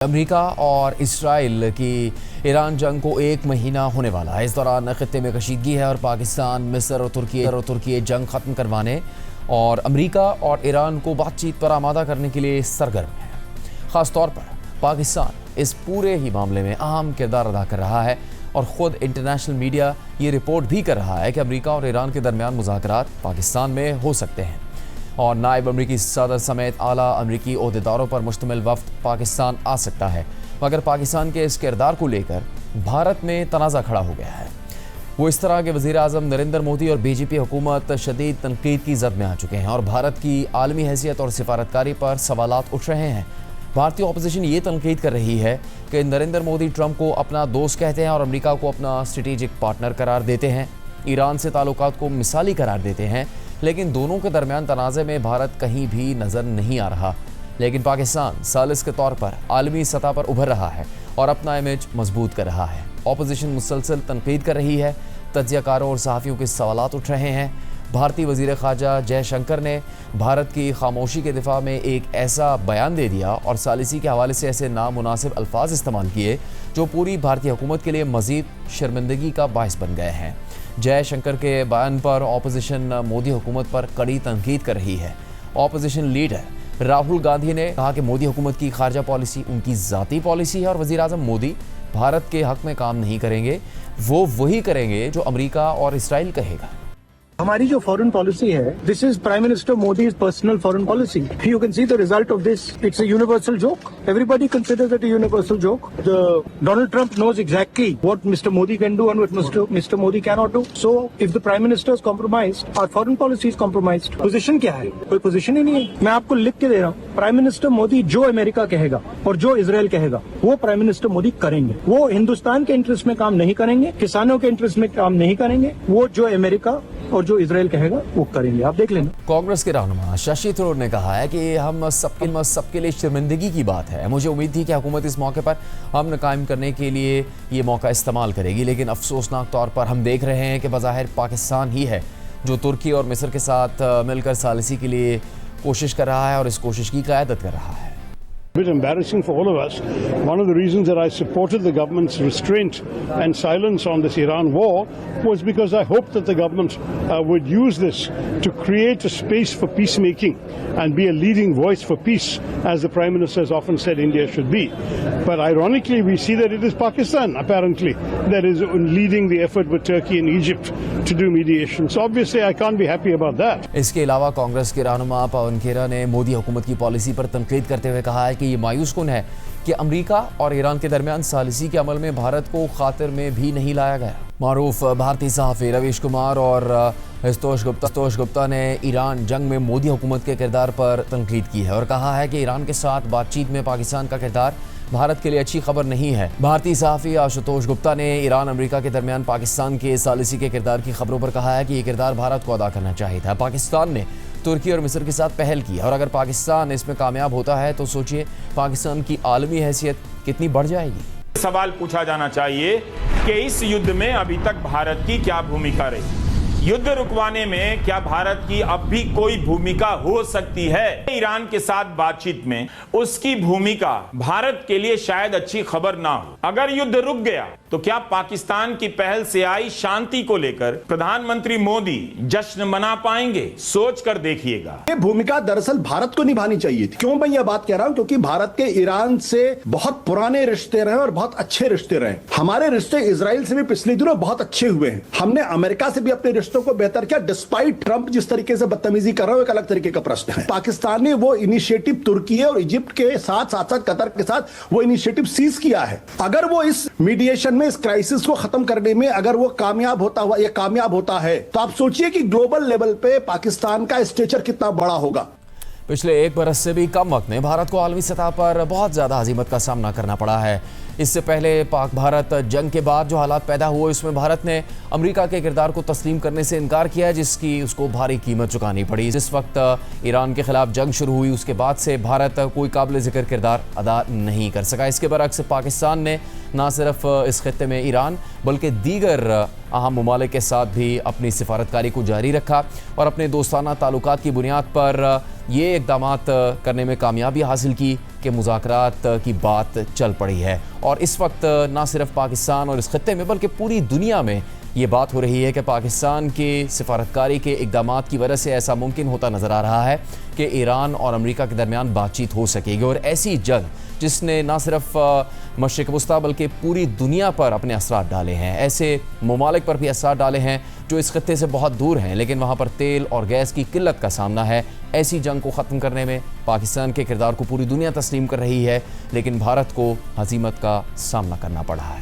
America और Israel की Iran जंग को 1 महीना होने वाला है। इस दौरान खित्ते में कशीदगी है और पाकिस्तान, मिस्र और तुर्की जंग खत्म करवाने और अमेरिका और ईरान को बातचीत पर आमादा करने के लिए सरगर्म है। ख़ास तौर पर पाकिस्तान इस पूरे ही मामले में अहम किरदार अदा कर रहा है और ख़ुद इंटरनेशनल मीडिया ये रिपोर्ट भी कर रहा है कि अमेरिका और ईरान के दरमियान मुज़ाकरात पाकिस्तान में हो सकते हैं और नायब अमरीकी सदर समेत आला अमरीकी ओहदेदारों पर मुश्तमिल वफ्द पाकिस्तान आ सकता है। मगर पाकिस्तान के इस किरदार को लेकर भारत में तनाज़ा खड़ा हो गया है। वो इस तरह के वज़ीर आज़म नरेंद्र मोदी और बीजेपी हुकूमत शदीद तनकीद की जद में आ चुके हैं और भारत की आलमी हैसियत और सिफारतकारी पर सवालात उठ रहे हैं। भारतीय अपोजिशन ये तनकीद कर रही है कि नरेंद्र मोदी ट्रंप को अपना दोस्त कहते हैं और अमेरिका को अपना स्ट्रेटेजिक पार्टनर करार देते हैं, ईरान से ताल्लुकात को मिसाली करार देते हैं, लेकिन दोनों के दरमियान तनाज़े में भारत कहीं भी नज़र नहीं आ रहा। लेकिन पाकिस्तान सालिस के तौर पर आलमी सतह पर उभर रहा है और अपना इमेज मजबूत कर रहा है। अपोजिशन मुसलसल तनकीद कर रही है, तज्ज़ियाकारों और सहाफ़ियों के सवालात उठ रहे हैं। भारतीय वज़ीर ख़ारजा जयशंकर ने भारत की खामोशी के दिफा में एक ऐसा बयान दे दिया और सालिसी के हवाले से ऐसे नामुनासिब अल्फाज इस्तेमाल किए जो पूरी भारतीय हुकूमत के लिए मज़ीद शर्मिंदगी का बाइस बन गए हैं। जयशंकर के बयान पर अपोजिशन मोदी हुकूमत पर कड़ी तनकीद कर रही है। अपोजिशन लीडर राहुल गांधी ने कहा कि मोदी हुकूमत की खारजा पॉलिसी उनकी ज़ाती पॉलिसी है और वज़ीर आज़म मोदी भारत के हक़ में काम नहीं करेंगे, वो वही करेंगे जो अमेरिका और इसराइल कहेगा। हमारी जो फॉरेन पॉलिसी है, this is prime minister Modi's personal foreign policy. You can see the result of this. It's a universal joke. Everybody considers it a universal joke. Donald Trump knows exactly what Mr. Modi can do and what Mr. Modi cannot do. So if the prime minister is compromised, our foreign policy is compromised. Position क्या है? कोई position ही नहीं है। मैं आपको लिख के दे रहा हूँ, प्राइम मिनिस्टर मोदी जो अमेरिका कहेगा और जो इजराइल कहेगा वो प्राइम मिनिस्टर मोदी करेंगे। वो हिंदुस्तान के इंटरेस्ट में काम नहीं करेंगे, किसानों के इंटरेस्ट में काम नहीं करेंगे। वो जो अमेरिका और जो इजराइल कहेगा वो करेंगे। आप देख लेना। कांग्रेस के रहनुमा शशि थरूर ने कहा है कि हम सबके लिए शर्मिंदगी की बात है। मुझे उम्मीद थी कि हुकूमत इस मौके पर अमन कायम करने के लिए ये मौका इस्तेमाल करेगी, लेकिन अफसोसनाक तौर पर हम देख रहे हैं कि बज़ाहिर पाकिस्तान ही है जो तुर्की और मिस्र के साथ मिलकर सालिसी के लिए कोशिश कर रहा है और इस कोशिश की क़यादत कर रहा है। A bit embarrassing for all of us. One of the reasons that I supported the government's restraint and silence on this Iran war was because I hoped that the government would use this to create a space for peacemaking and be a leading voice for peace, as the Prime Minister has often said India should be. But ironically, we see that it is Pakistan, apparently, that is leading the effort with Turkey and Egypt to do mediation. So obviously I can't be happy about that. इसके अलावा कांग्रेस के रहनुमा पवन खेरा ने मोदी हुकूमत की policy पर तनकीद करते हुए कहा है कि ये मायूस कुन है कि अमेरिका और ईरान के दरमियान सालिसी के अमल में भारत को खातिर में भी नहीं लाया गया। मारूफ भारतीय सहाफ़ी रवीश कुमार और हितोष गुप्ता ने ईरान जंग में मोदी हुकूमत के किरदार पर तनकीद की है और कहा है कि ईरान के साथ बातचीत में पाकिस्तान का किरदार भारत के लिए अच्छी खबर नहीं है। भारतीय सहाफ़ी आशुतोष गुप्ता ने ईरान अमेरिका के दरमियान पाकिस्तान के सालिसी के किरदार की खबरों पर कहा है कि ये किरदार भारत को अदा करना चाहिए था। पाकिस्तान ने तुर्की और मिस्र के साथ पहल की और अगर पाकिस्तान इसमें कामयाब होता है तो सोचिए पाकिस्तान की आलमी हैसियत कितनी बढ़ जाएगी। सवाल पूछा जाना चाहिए कि इस युद्ध में अभी तक भारत की क्या भूमिका रही, युद्ध रुकवाने में क्या भारत की अब भी कोई भूमिका हो सकती है। ईरान के साथ बातचीत में उसकी भूमिका भारत के लिए शायद अच्छी खबर ना हो। अगर युद्ध रुक गया तो क्या पाकिस्तान की पहल से आई शांति को लेकर प्रधानमंत्री मोदी जश्न मना पाएंगे? सोच कर देखिएगा। ये भूमिका दरअसल भारत को निभानी चाहिए थी। क्यों मैं यह बात कह रहा हूं? क्योंकि भारत के ईरान से बहुत पुराने रिश्ते रहे और बहुत अच्छे रिश्ते रहे। हमारे रिश्ते इजराइल से भी पिछले दिनों बहुत अच्छे हुए हैं। हमने अमेरिका से भी अपने रिश्तों को बेहतर किया, डिस्पाइट ट्रंप जिस तरीके से बदतमीजी कर रहा है, एक अलग तरीके का प्रश्न है। पाकिस्तान ने वो इनिशिएटिव तुर्की और इजिप्ट के साथ साथ कतर के साथ वो इनिशिएटिव सीज किया है। अगर वो इस मीडिएशन में, इस क्राइसिस को खत्म करने में अगर वो कामयाब होता है तो आप सोचिए कि ग्लोबल लेवल पे पाकिस्तान का स्टेचर कितना बड़ा होगा। पिछले 1 बरस से भी कम वक्त में भारत को आलमी सतह पर बहुत ज़्यादा हज़ीमत का सामना करना पड़ा है। इससे पहले पाक भारत जंग के बाद जो हालात पैदा हुए उसमें भारत ने अमेरिका के किरदार को तस्लीम करने से इनकार किया, जिसकी उसको भारी कीमत चुकानी पड़ी। जिस वक्त ईरान के खिलाफ जंग शुरू हुई उसके बाद से भारत कोई काबिल ज़िक्र किरदार अदा नहीं कर सका। इसके बरअक्स पाकिस्तान ने न सिर्फ इस खित्ते में ईरान बल्कि दीगर अहम ममालिक के साथ भी अपनी सिफारतकारी को जारी रखा और अपने दोस्ताना ताल्लुकात की बुनियाद पर ये इक़दामात करने में कामयाबी हासिल की के मुज़ाकरात की बात चल पड़ी है। और इस वक्त ना सिर्फ पाकिस्तान और इस खत्ते में बल्कि पूरी दुनिया में ये बात हो रही है कि पाकिस्तान के सिफारतकारी के इक़दामात की वजह से ऐसा मुमकिन होता नज़र आ रहा है कि ईरान और अमेरिका के दरमियान बातचीत हो सकेगी। और ऐसी जंग जिसने ना सिर्फ मशरिक़ वस्ता बल्कि पूरी दुनिया पर अपने असरात डाले हैं, ऐसे ममालिक पर भी असरात डाले हैं जो इस खत्ते से बहुत दूर हैं लेकिन वहाँ पर तेल और गैस की किल्लत का सामना है। ऐसी जंग को ख़त्म करने में पाकिस्तान के किरदार को पूरी दुनिया तस्लीम कर रही है लेकिन भारत को हज़ीमत का सामना करना पड़ा है।